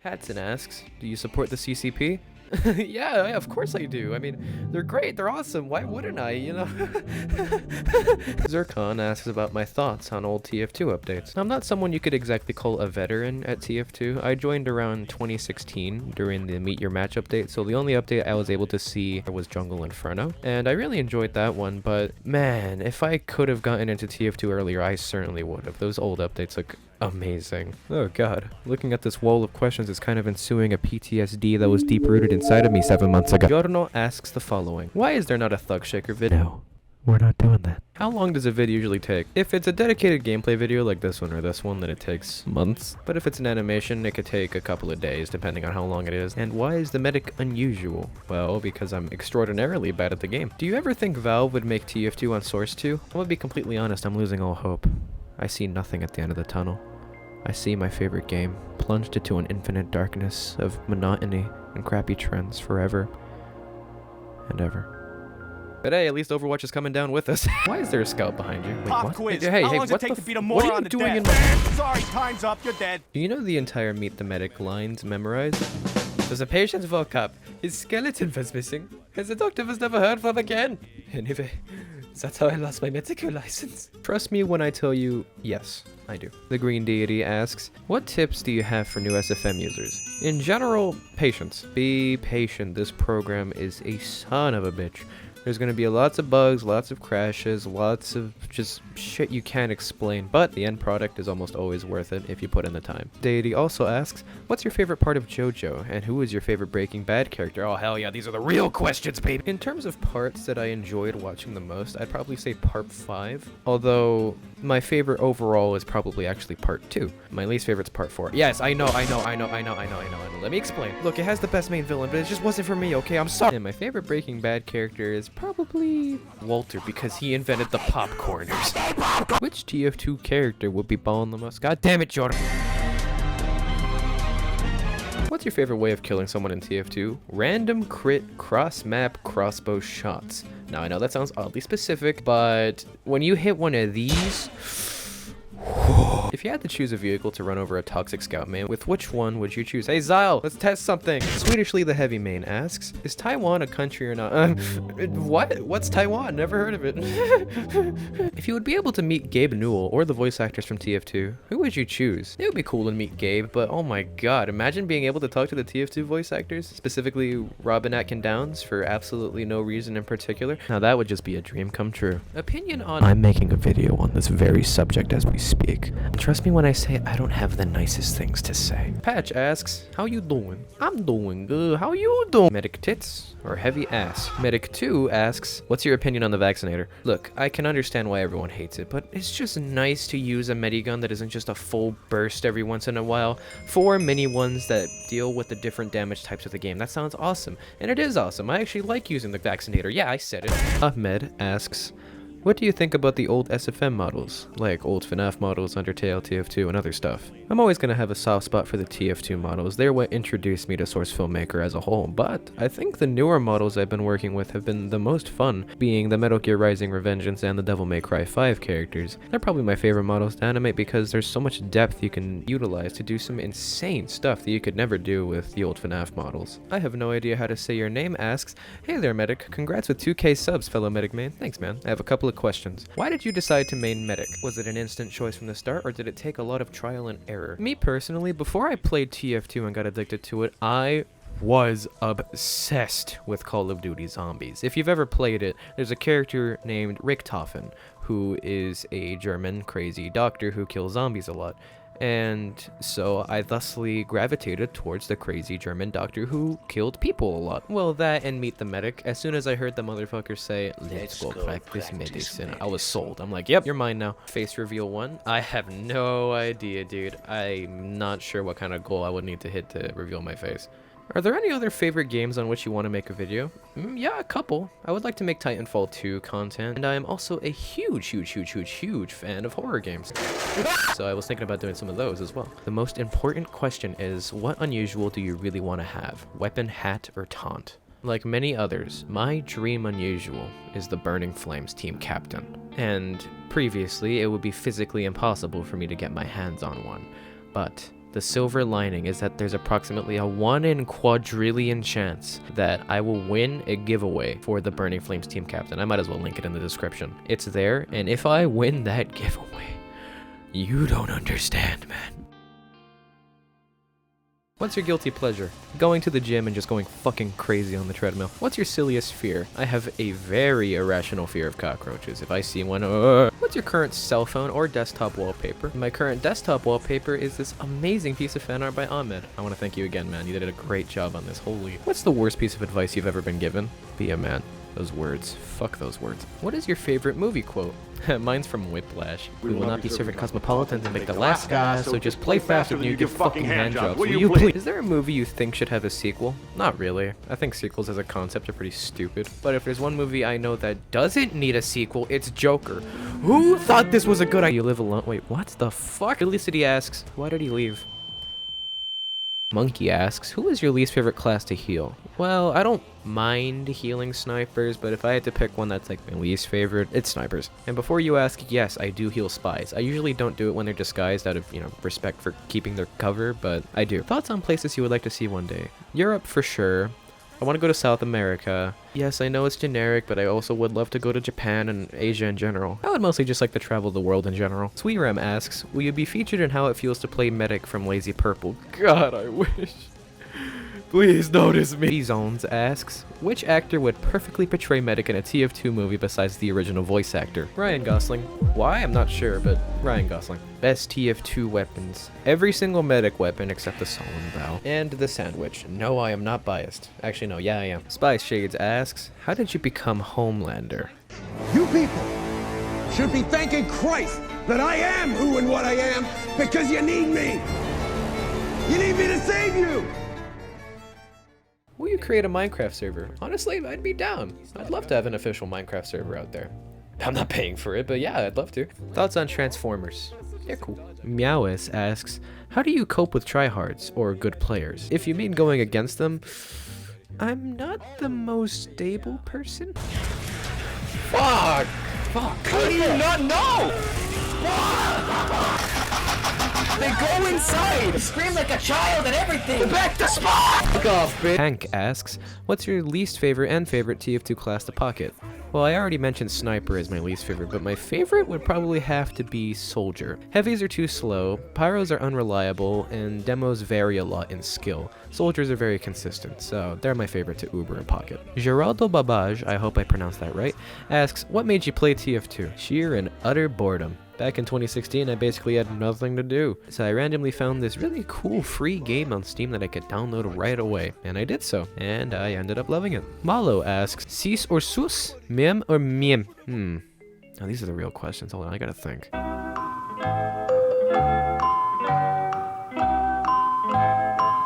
Hatson asks, do you support the CCP? Yeah, of course I do. I mean, they're great, they're awesome. Why wouldn't I, you know? Zircon asks about my thoughts on old TF2 updates. I'm not someone you could exactly call a veteran at TF2. I joined around 2016 during the Meet Your Match update, so the only update I was able to see was Jungle Inferno, and I really enjoyed that one, but man, if I could have gotten into TF2 earlier, I certainly would have. Those old updates look amazing. Oh god, looking at this wall of questions is kind of ensuing a PTSD that was deep-rooted inside of me 7 months ago. Giorno asks the following. Why is there not a Thug Shaker video? No, we're not doing that. How long does a video usually take? If it's a dedicated gameplay video like this one or this one, then it takes months. But if it's an animation, it could take a couple of days depending on how long it is. And why is the medic unusual? Well, because I'm extraordinarily bad at the game. Do you ever think Valve would make TF2 on Source 2? I'm gonna be completely honest, I'm losing all hope. I see nothing at the end of the tunnel. I see my favorite game plunged into an infinite darkness of monotony and crappy trends forever and ever. But hey, at least Overwatch is coming down with us. Why is there a scout behind you? Wait, Pop what? quiz. Hey, How hey, long does what it take the to beat a what are moron you to doing in death? my... Sorry, time's up. You're dead. Do you know the entire Meet the Medic lines memorized? There's a patient woke up. His skeleton was missing. And the doctor was never heard from again. Anyway, that's how I lost my medical license. Trust me when I tell you, yes, I do. The Green Deity asks, what tips do you have for new SFM users? In general, patience. Be patient. This program is a son of a bitch. There's going to be lots of bugs, lots of crashes, lots of just shit you can't explain, but the end product is almost always worth it if you put in the time. Deity also asks, what's your favorite part of JoJo, and who is your favorite Breaking Bad character? Oh hell yeah, these are the real questions, baby! In terms of parts that I enjoyed watching the most, I'd probably say part 5, although my favorite overall is probably actually part 2. My least favorite's part 4. Yes, I know. Let me explain. Look, it has the best main villain, but it just wasn't for me, okay? I'm sorry. And my favorite Breaking Bad character is probably Walter, because he invented the popcorners. Which TF2 character would be balling the most? God damn it, Jordan. What's your favorite way of killing someone in TF2? Random crit cross-map crossbow shots. Now, I know that sounds oddly specific, but when you hit one of these... If you had to choose a vehicle to run over a toxic scout main, with which one would you choose? Hey Zyle, let's test something! Swedishly the Heavy Main asks, is Taiwan a country or not? What? What's Taiwan? Never heard of it. If you would be able to meet Gabe Newell or the voice actors from TF2, who would you choose? It would be cool to meet Gabe, but oh my god, imagine being able to talk to the TF2 voice actors, specifically Robin Atkin Downs, for absolutely no reason in particular. Now that would just be a dream come true. Opinion on... I'm making a video on this very subject as we speak. Trust me when I say I don't have the nicest things to say. Patch asks, how you doing? I'm doing good. How you doing? Medic tits or heavy ass? Medic 2 asks, what's your opinion on the vaccinator? Look, I can understand why everyone hates it, but it's just nice to use a medigun that isn't just a full burst every once in a while. 4 mini ones that deal with the different damage types of the game. That sounds awesome. And it is awesome. I actually like using the vaccinator. Yeah, I said it. Ahmed asks, what do you think about the old SFM models, like old FNAF models, Undertale, TF2, and other stuff? I'm always going to have a soft spot for the TF2 models. They're what introduced me to Source Filmmaker as a whole, but I think the newer models I've been working with have been the most fun, being the Metal Gear Rising Revengeance and the Devil May Cry 5 characters. They're probably my favorite models to animate because there's so much depth you can utilize to do some insane stuff that you could never do with the old FNAF models. I have no idea how to say your name asks, hey there Medic, congrats with 2k subs fellow Medic main. Thanks man. I have a couple of questions. Why did you decide to main Medic? Was it an instant choice from the start or did it take a lot of trial and error? Me personally, before I played TF2 and got addicted to it, I was obsessed with Call of Duty Zombies. If you've ever played it, there's a character named Richtofen who is a German crazy doctor who kills zombies a lot. And so I thusly gravitated towards the crazy German doctor who killed people a lot. Well, that and Meet the Medic. As soon as I heard the motherfucker say, let's go practice medicine, I was sold. I'm like, yep, you're mine now. Face reveal 1? I have no idea, dude. I'm not sure what kind of goal I would need to hit to reveal my face. Are there any other favorite games on which you want to make a video? Yeah, a couple. I would like to make Titanfall 2 content, and I am also a huge fan of horror games. So I was thinking about doing some of those as well. The most important question is, what unusual do you really want to have? Weapon, hat, or taunt? Like many others, my dream unusual is the Burning Flames team captain. And previously, it would be physically impossible for me to get my hands on one. But The silver lining is that there's approximately a 1 in quadrillion chance that I will win a giveaway for the Burning Flames team captain. I might as well link it in the description. It's there, and if I win that giveaway, you don't understand, man. What's your guilty pleasure? Going to the gym and just going fucking crazy on the treadmill. What's your silliest fear? I have a very irrational fear of cockroaches. If I see one, What's your current cell phone or desktop wallpaper? My current desktop wallpaper is this amazing piece of fan art by Ahmed. I want to thank you again, man. You did a great job on this. Holy. What's the worst piece of advice you've ever been given? Be a man. Those words. Fuck those words. What is your favorite movie quote? Mine's from Whiplash. We will not be serving cosmopolitans and make the last guy, so just play faster than you give fucking hand jobs. Will you please? Is there a movie you think should have a sequel? Not really. I think sequels as a concept are pretty stupid. But if there's one movie I know that doesn't need a sequel, it's Joker. Who thought this was a good idea? You live alone. Wait, what the fuck? Felicity asks, why did he leave? Monkey asks, who is your least favorite class to heal? Well, I don't mind healing snipers, but if I had to pick one that's like my least favorite, it's snipers. And before you ask, yes, I do heal spies. I usually don't do it when they're disguised out of, respect for keeping their cover, but I do. Thoughts on places you would like to see one day? Europe for sure. I want to go to South America. Yes, I know it's generic, but I also would love to go to Japan and Asia in general. I would mostly just like to travel the world in general. Sweeram asks, will you be featured in How It Feels to Play Medic from Lazy Purple? God, I wish. Please notice me. Zones asks, which actor would perfectly portray Medic in a TF2 movie besides the original voice actor? Ryan Gosling. Why? I'm not sure, but Ryan Gosling. Best TF2 weapons. Every single Medic weapon except the Solemn Vow. And the Sandwich. No, I am not biased. Actually, no, yeah, I am. Spice Shades asks, how did you become Homelander? You people should be thanking Christ that I am who and what I am because you need me. You need me to save you. Will you create a Minecraft server? Honestly, I'd be down. I'd love to have an official Minecraft server out there. I'm not paying for it, but yeah, I'd love to. Thoughts on Transformers? They're cool. Meowis asks, how do you cope with tryhards or good players? If you mean going against them, I'm not the most stable person. Fuck! Fuck! How do you not know? They go inside! Scream like a child and everything! Back to spawn! Fuck off, bitch! Hank asks, what's your least favorite and favorite TF2 class to pocket? Well, I already mentioned Sniper as my least favorite, but my favorite would probably have to be Soldier. Heavies are too slow, Pyros are unreliable, and demos vary a lot in skill. Soldiers are very consistent, so they're my favorite to Uber and pocket. Geraldo Babaj, I hope I pronounced that right, asks, what made you play TF2? Sheer and utter boredom. Back in 2016, I basically had nothing to do, so I randomly found this really cool free game on Steam that I could download right away, and I did so, and I ended up loving it. Malo asks, sis or sus? Mem or miem? Now these are the real questions. Hold on, I gotta think.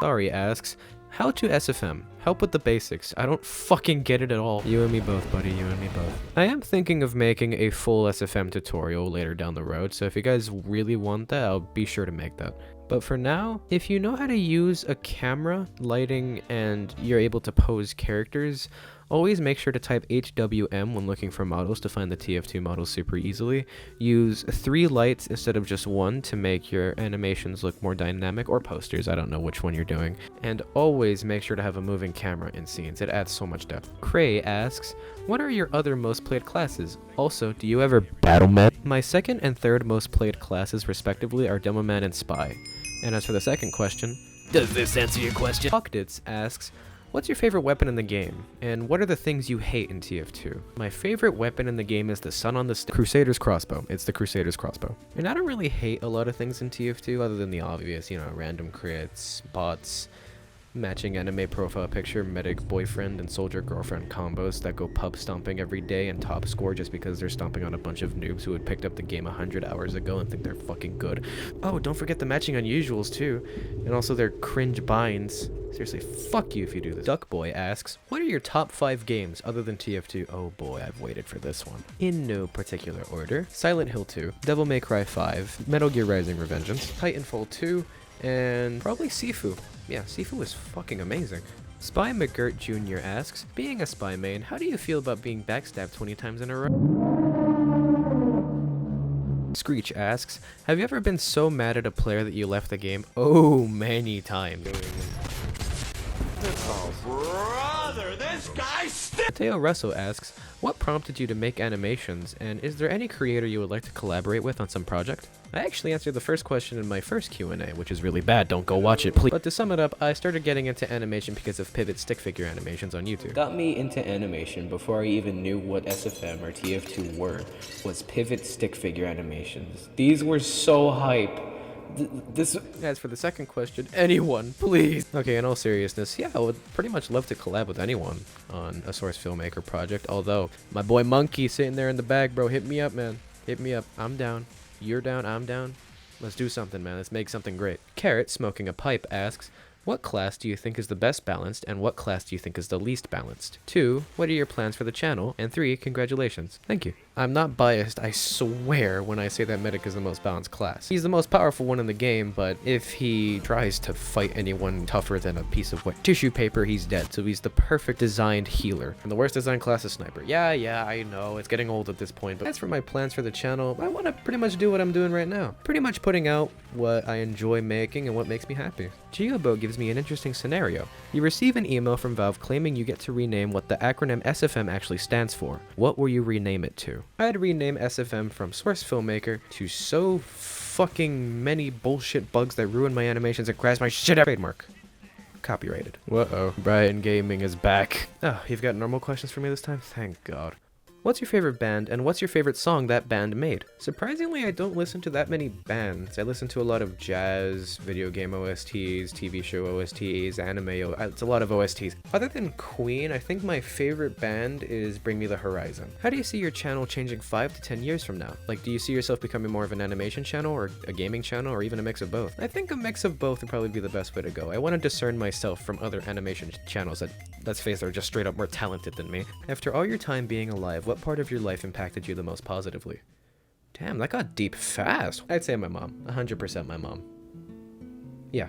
Sorry asks, how to SFM? Help with the basics. I don't fucking get it at all. You and me both, buddy. You and me both. I am thinking of making a full SFM tutorial later down the road, so if you guys really want that, I'll be sure to make that. But for now, if you know how to use a camera, lighting, and you're able to pose characters, always make sure to type HWM when looking for models to find the TF2 models super easily. Use 3 lights instead of just 1 to make your animations look more dynamic, or posters, I don't know which one you're doing. And always make sure to have a moving camera in scenes, it adds so much depth. Cray asks, what are your other most played classes? Also, do you ever battle med? My second and third most played classes respectively are Demoman and Spy. And as for the second question, does this answer your question? Pockdits asks, what's your favorite weapon in the game? And what are the things you hate in TF2? My favorite weapon in the game is the Sun on the Crusader's crossbow. It's the Crusader's crossbow. And I don't really hate a lot of things in TF2 other than the obvious, random crits, bots, matching anime profile picture, medic boyfriend and soldier girlfriend combos that go pub stomping every day and top score just because they're stomping on a bunch of noobs who had picked up the game 100 hours ago and think they're fucking good. Oh, don't forget the matching unusuals too, and also their cringe binds. Seriously, fuck you if you do this. Duckboy asks, what are your top 5 games other than TF2? Oh boy, I've waited for this one. In no particular order: Silent Hill 2, Devil May Cry 5, Metal Gear Rising: Revengeance, Titanfall 2, and probably Sifu. Yeah, Sifu is fucking amazing. Spy McGirt Jr. asks, being a spy main, how do you feel about being backstabbed 20 times in a row? Screech asks, have you ever been so mad at a player that you left the game? Oh, many times. Brother, this guy Mateo Russo asks, what prompted you to make animations, and is there any creator you would like to collaborate with on some project? I actually answered the first question in my first Q&A, which is really bad, don't go watch it, please. But to sum it up, I started getting into animation because of Pivot stick figure animations on YouTube. Got me into animation before I even knew what SFM or TF2 were, was Pivot stick figure animations. These were so hype. As for the second question, anyone, please. Okay, in all seriousness, yeah, I would pretty much love to collab with anyone on a Source Filmmaker project, although my boy Monkey sitting there in the back, bro, hit me up, man. Hit me up. I'm down. You're down. I'm down. Let's do something, man. Let's make something great. Carrot, smoking a pipe, asks, what class do you think is the best balanced, and what class do you think is the least balanced? 2, what are your plans for the channel? And 3, congratulations. Thank you. I'm not biased, I swear, when I say that Medic is the most balanced class. He's the most powerful one in the game, but if he tries to fight anyone tougher than a piece of wet tissue paper, he's dead. So he's the perfect designed healer. And the worst designed class is Sniper. Yeah, I know, it's getting old at this point, but as for my plans for the channel, I want to pretty much do what I'm doing right now. Pretty much putting out what I enjoy making and what makes me happy. Geobo gives me an interesting scenario. You receive an email from Valve claiming you get to rename what the acronym SFM actually stands for. What will you rename it to? I'd rename SFM from Source Filmmaker to so fucking many bullshit bugs that ruin my animations and crash my shit out. Trademark. Copyrighted. Uh-oh. Brian Gaming is back. Oh, you've got normal questions for me this time? Thank God. What's your favorite band, and what's your favorite song that band made? Surprisingly, I don't listen to that many bands. I listen to a lot of jazz, video game OSTs, TV show OSTs, anime, it's a lot of OSTs. Other than Queen, I think my favorite band is Bring Me the Horizon. How do you see your channel changing 5 to 10 years from now? Like, do you see yourself becoming more of an animation channel, or a gaming channel, or even a mix of both? I think a mix of both would probably be the best way to go. I want to discern myself from other animation channels that, let's face it, are just straight up more talented than me. After all your time being alive, what part of your life impacted you the most positively? Damn, that got deep fast. I'd say my mom. 100% my mom. Yeah,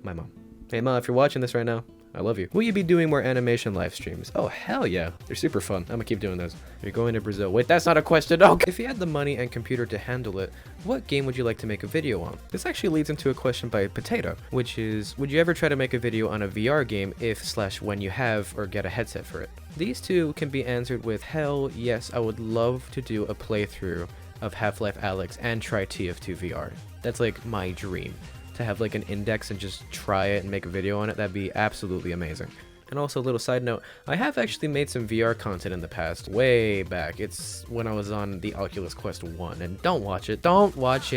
my mom. Hey Mom, if you're watching this right now, I love you. Will you be doing more animation live streams? Oh, hell yeah. They're super fun. I'm gonna keep doing those. You're going to Brazil. Wait, that's not a question. Okay. If you had the money and computer to handle it, what game would you like to make a video on? This actually leads into a question by Potato, which is, would you ever try to make a video on a VR game if/when you have or get a headset for it? These two can be answered with, hell yes, I would love to do a playthrough of Half-Life Alyx and try TF2 VR. That's like my dream. To have like an index and just try it and make a video on it, that'd be absolutely amazing. And also a little side note, I have actually made some VR content in the past, way back. It's when I was on the Oculus Quest 1, and don't watch it,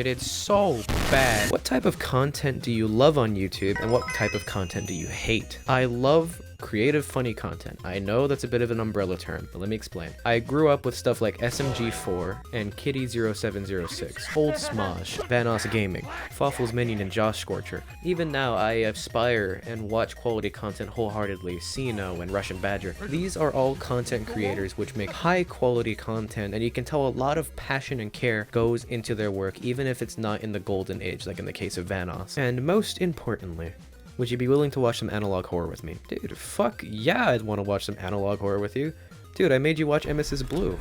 it's so bad. What type of content do you love on YouTube, and what type of content do you hate? I love creative, funny content. I know that's a bit of an umbrella term, but let me explain. I grew up with stuff like SMG4 and Kitty0706, Old Smosh, Vanos Gaming, Fawful's Minion, and Josh Scorcher. Even now, I aspire and watch quality content wholeheartedly, Sino and Russian Badger. These are all content creators which make high quality content, and you can tell a lot of passion and care goes into their work, even if it's not in the golden age, like in the case of Vanos. And most importantly, would you be willing to watch some analog horror with me? Dude, fuck yeah, I'd want to watch some analog horror with you. Dude, I made you watch Mrs. Blue.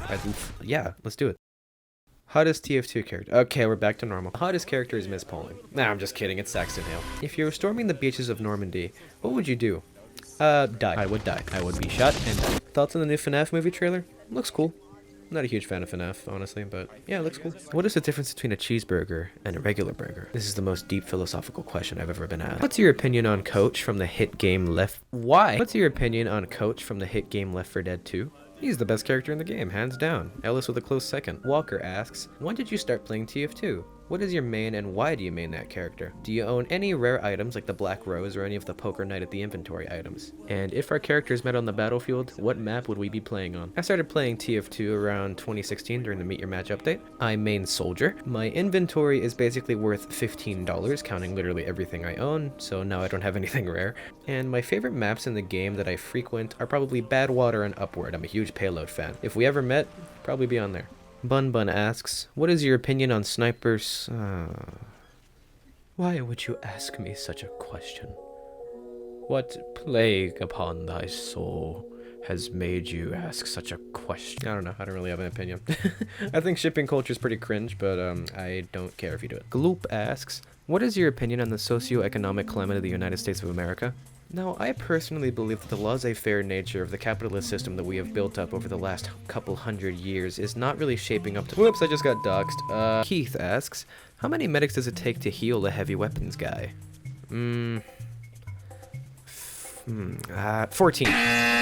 Yeah, let's do it. Hottest TF2 character. Okay, we're back to normal. Hottest character is Miss Pauling. Nah, I'm just kidding, it's Saxton Hale. If you were storming the beaches of Normandy, what would you do? Die. I would die. I would be shot and die. Thoughts on the new FNAF movie trailer? Looks cool. I'm not a huge fan of FNAF, honestly, but yeah, it looks cool. What is the difference between a cheeseburger and a regular burger? This is the most deep philosophical question I've ever been asked. What's your opinion on Coach from the hit game Left... Why? What's your opinion on Coach from the hit game Left 4 Dead 2? He's the best character in the game, hands down. Ellis with a close second. Walker asks, when did you start playing TF2? What is your main and why do you main that character? Do you own any rare items like the Black Rose or any of the Poker Night at the Inventory items? And if our characters met on the battlefield, what map would we be playing on? I started playing TF2 around 2016 during the Meet Your Match update. I main Soldier. My inventory is basically worth $15, counting literally everything I own, so now I don't have anything rare. And my favorite maps in the game that I frequent are probably Badwater and Upward. I'm a huge Payload fan. If we ever met, probably be on there. Bun Bun asks, what is your opinion on snipers? Why would you ask me such a question? What plague upon thy soul has made you ask such a question? I don't know. I don't really have an opinion. I think shipping culture is pretty cringe, but I don't care if you do it. Gloop asks, what is your opinion on the socio-economic climate of the United States of America? Now, I personally believe that the laissez-faire nature of the capitalist system that we have built up over the last couple hundred years is not really shaping up to— Whoops, I just got doxed. Keith asks, how many medics does it take to heal a heavy weapons guy? 14.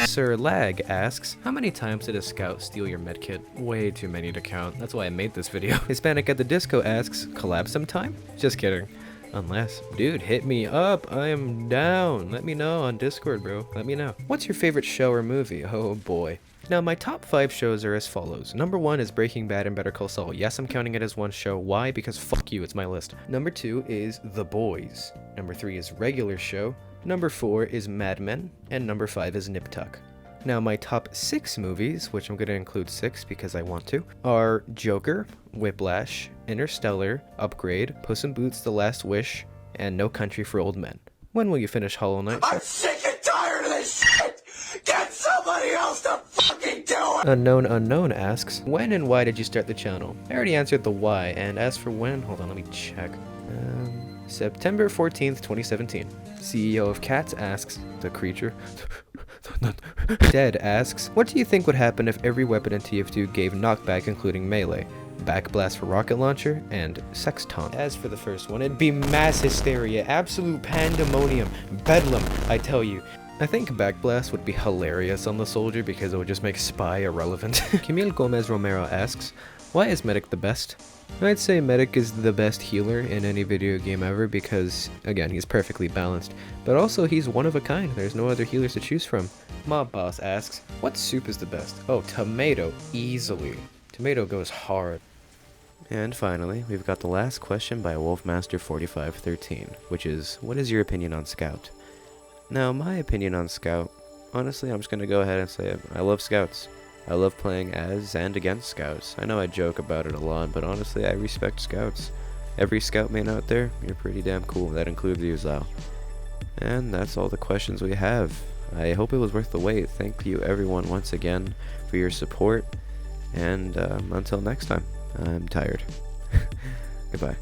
Sir Lag asks, how many times did a scout steal your medkit? Way too many to count. That's why I made this video. Hispanic at the Disco asks, collab sometime? Just kidding. Unless, dude, hit me up. I am down. Let me know on Discord, bro. Let me know. What's your favorite show or movie? Oh boy. Now, my top 5 shows are as follows. Number 1 is Breaking Bad and Better Call Saul. Yes, I'm counting it as one show. Why? Because fuck you, it's my list. Number 2 is The Boys. Number 3 is Regular Show. Number 4 is Mad Men. And number 5 is Nip Tuck. Now, my top 6 movies, which I'm going to include 6 because I want to, are Joker, Whiplash, Interstellar, Upgrade, Puss in Boots: The Last Wish, and No Country for Old Men. When will you finish Hollow Knight? I'm sick and tired of this shit! Get somebody else to fucking do it! Unknown asks, when and why did you start the channel? I already answered the why, and as for when, hold on, let me check. September 14th, 2017. CEO of Cats asks, the creature. Dead asks, what do you think would happen if every weapon in TF2 gave knockback including melee, backblast for rocket launcher, and sex taunt? As for the first one, it'd be mass hysteria, absolute pandemonium, bedlam, I tell you. I think backblast would be hilarious on the soldier because it would just make spy irrelevant. Camille Gomez Romero asks, why is Medic the best? I'd say Medic is the best healer in any video game ever because, again, he's perfectly balanced, but also he's one of a kind. There's no other healers to choose from. Mob Boss asks, what soup is the best? Oh, tomato, easily. Tomato goes hard. And finally, we've got the last question by Wolfmaster4513, which is, what is your opinion on Scout? Now, my opinion on Scout, honestly, I'm just going to go ahead and say it. I love Scouts. I love playing as and against Scouts. I know I joke about it a lot, but honestly, I respect Scouts. Every Scout main out there, you're pretty damn cool. That includes you, Zao. And that's all the questions we have. I hope it was worth the wait. Thank you everyone once again for your support. And until next time, I'm tired. Goodbye.